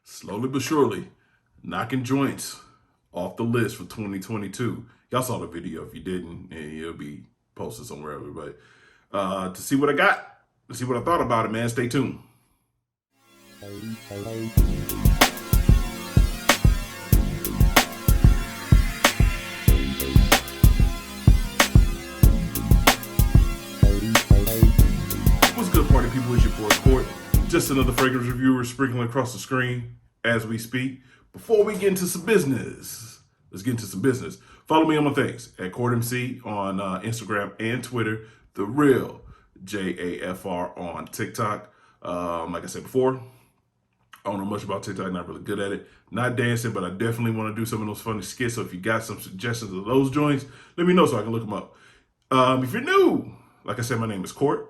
slowly but surely knocking joints off the list for 2022. Y'all saw the video. If you didn't, it'll be posted somewhere. But to see what I got, to see what I thought about it, man, stay tuned. What's good, party people? It's your boy Court. Just another fragrance reviewer sprinkling across the screen as we speak. Before we get into some business, let's get into some business. Follow me on my things at CourtMC on Instagram and Twitter. The Real JAFR on TikTok. Like I said before, I don't know much about TikTok, not really good at it. Not dancing, but I definitely want to do some of those funny skits. So if you got some suggestions of those joints, let me know so I can look them up. If you're new, like I said, my name is Court.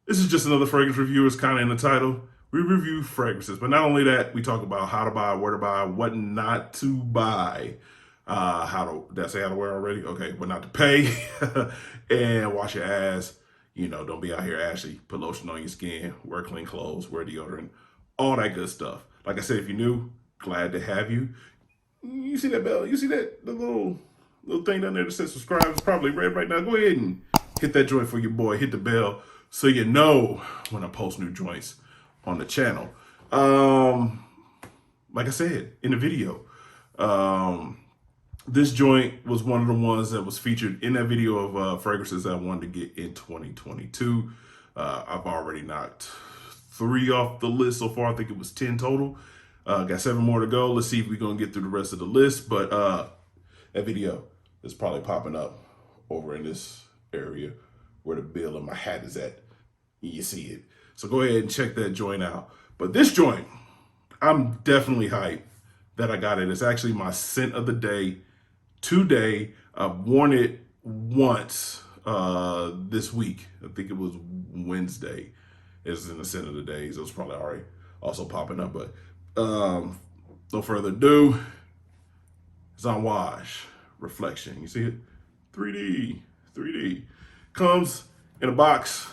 This is just another fragrance review. It's kind of in the title. We review fragrances, but not only that, we talk about how to buy, where to buy, what not to buy, did I say how to wear already? Okay, what not to pay, and wash your ass. You know, don't be out here ashy. Put lotion on your skin, wear clean clothes, wear deodorant, all that good stuff. Like I said, if you're new, glad to have you. You see that bell? You see that the little thing down there that says subscribe? It's probably red right now. Go ahead and hit that joint for your boy. Hit the bell so you know when I post new joints on the channel. Like I said in the video, this joint was one of the ones that was featured in that video of fragrances I wanted to get in 2022. I've already knocked 3 off the list so far. I think it was 10 total. Got 7 more to go. Let's see if we're gonna get through the rest of the list. But that video is probably popping up over in this area where the bill of my hat is at. You see it. So go ahead and check that joint out. But this joint, I'm definitely hyped that I got it. It's actually my scent of the day today. I've worn it once this week. I think it was Wednesday. It's in the scent of the day. So it's probably already also popping up. But no further ado, it's Amouage Reflection. You see it? 3D. Comes in a box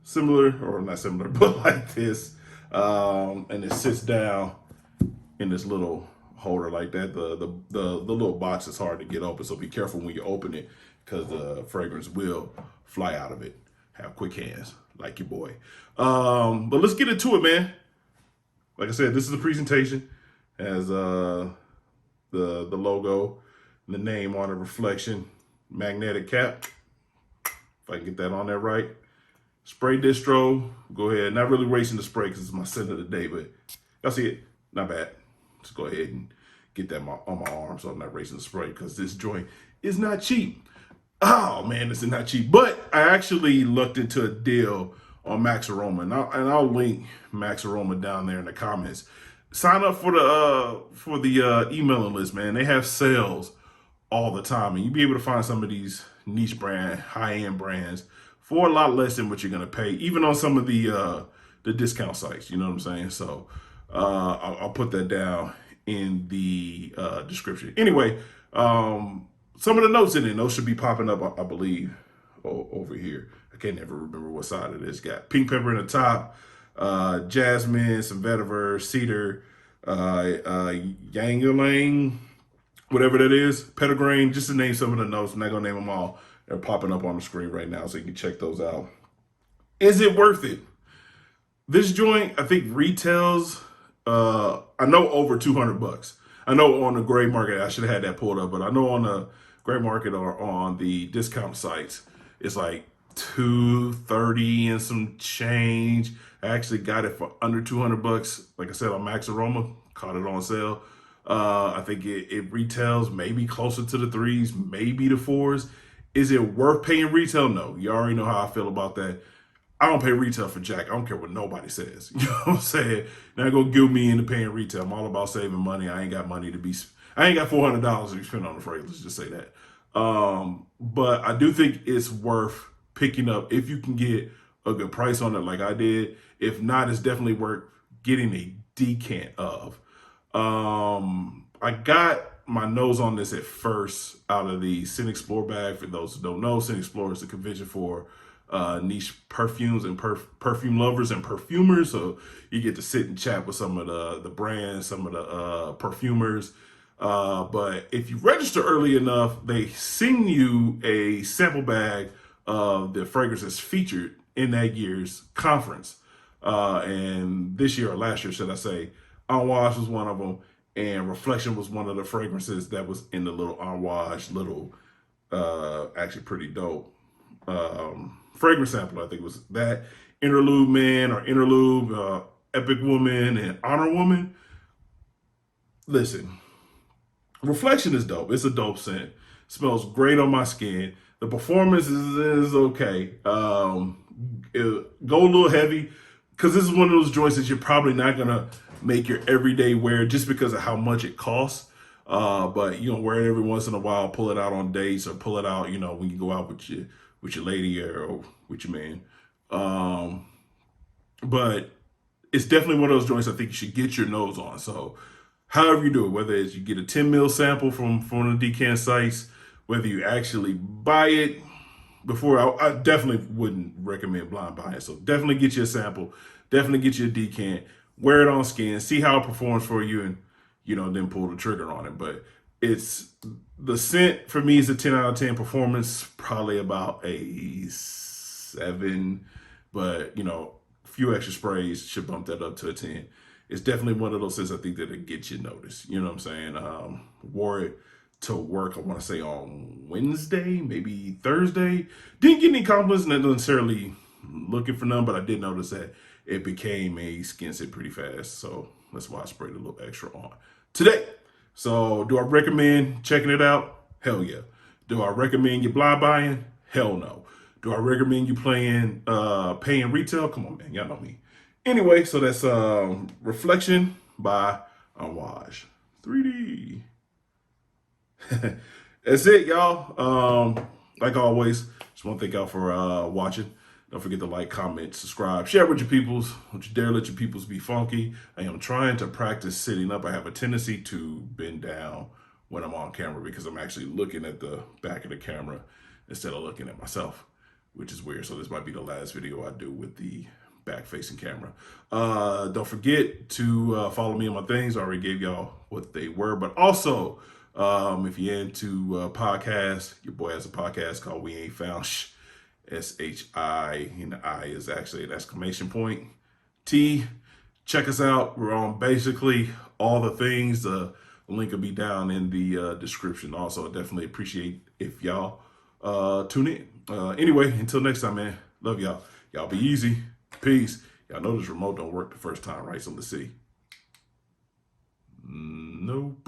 similar, or not similar, but like this. And it sits down in this little holder like that. The little box is hard to get open, so be careful when you open it because the fragrance will fly out of it. Have quick hands like your boy. But let's get into it, man. Like I said, this is a presentation. Has the logo, the name on the Reflection magnetic cap. If I can get that on there right. Spray distro. Go ahead. Not really racing the spray because it's my scent of the day, but y'all see it? Not bad. Just go ahead and get that on my arm so I'm not racing the spray because this joint is not cheap. Oh man, this is not cheap. But I actually looked into a deal on Max Aroma, and I'll link Max Aroma down there in the comments. Sign up for the emailing list, man. They have sales all the time, and you'll be able to find some of these niche brand, high-end brands for a lot less than what you're gonna pay, even on some of the discount sites. You know what I'm saying? So I'll put that down in the description. Anyway, some of the notes in it, those should be popping up, I believe, over here. I can't never remember what side it is. Got pink pepper in the top, jasmine, some vetiver, cedar, ylang, whatever that is, petitgrain, just to name some of the notes. I'm not gonna name them all. They're popping up on the screen right now, so you can check those out. Is it worth it? This joint, I think retails, I know over 200 bucks. I know on the gray market, I should have had that pulled up, but I know on the gray market or on the discount sites, it's like $230 and some change. I actually got it for under 200 bucks. Like I said, on Max Aroma, caught it on sale. I think it retails maybe closer to the 3s, maybe the 4s. Is it worth paying retail? No. You already know how I feel about that. I don't pay retail for jack. I don't care what nobody says. You know what I'm saying? Not gonna guilt me into paying retail. I'm all about saving money. I ain't got money to be. I ain't got $400 to be spent on the freight. Let's just say that. But I do think it's worth picking up if you can get a good price on it, like I did. If not, it's definitely worth getting a decant of. I got my nose on this at first out of the Scent Explorer bag. For those who don't know, Scent Explorer is the convention for niche perfumes and perfume lovers and perfumers. So you get to sit and chat with some of the brands, some of the perfumers. But if you register early enough, they send you a sample bag of the fragrances featured in that year's conference. And this year, or last year, should I say, Amouage was one of them, and Reflection was one of the fragrances that was in the little Amouage little, actually pretty dope fragrance sample. I think it was that Interlude Man or Interlude, Epic Woman, and Honor Woman. Listen, Reflection is dope. It's a dope scent. Smells great on my skin. The performance is okay. Go a little heavy, because this is one of those joints that you're probably not gonna make your everyday wear just because of how much it costs. But you know, wear it every once in a while, pull it out on dates, or pull it out, you know, when you go out with your lady or with your man. But it's definitely one of those joints I think you should get your nose on. So however you do it, whether it's you get a 10 mil sample from the decant sites, whether you actually buy it before, I definitely wouldn't recommend blind buying. So definitely get you a sample, definitely get you a decant, wear it on skin, see how it performs for you, and you know, then pull the trigger on it. But it's, the scent for me is a 10 out of 10. Performance probably about a 7, but you know, a few extra sprays should bump that up to a 10. It's definitely one of those scents I think that'll get you noticed. You know what I'm saying? Wore it to work, I want to say on Wednesday, maybe Thursday. Didn't get any compliments, not necessarily looking for none, but I did notice that it became a skin scent pretty fast. So that's why I sprayed a little extra on today. So do I recommend checking it out? Hell yeah. Do I recommend you blind buying? Hell no. Do I recommend you paying retail? Come on, man. Y'all know me. Anyway, so that's Reflection by Amouage 3D. That's it, y'all. Like always, just want to thank y'all for watching. Don't forget to like, comment, subscribe, share with your peoples. Don't you dare let your peoples be funky. I am trying to practice sitting up. I have a tendency to bend down when I'm on camera because I'm actually looking at the back of the camera instead of looking at myself, which is weird. So this might be the last video I do with the back-facing camera. Don't forget to follow me on my things. I already gave y'all what they were, but also if you're into podcasts, your boy has a podcast called We Ain't Found SHI, and the I is actually an exclamation point. T. Check us out. We're on basically all the things. The link will be down in the description. Also, I definitely appreciate if y'all tune in. Anyway, until next time, man. Love y'all. Y'all be easy. Peace. Y'all know this remote don't work the first time, right? So let's see. Nope.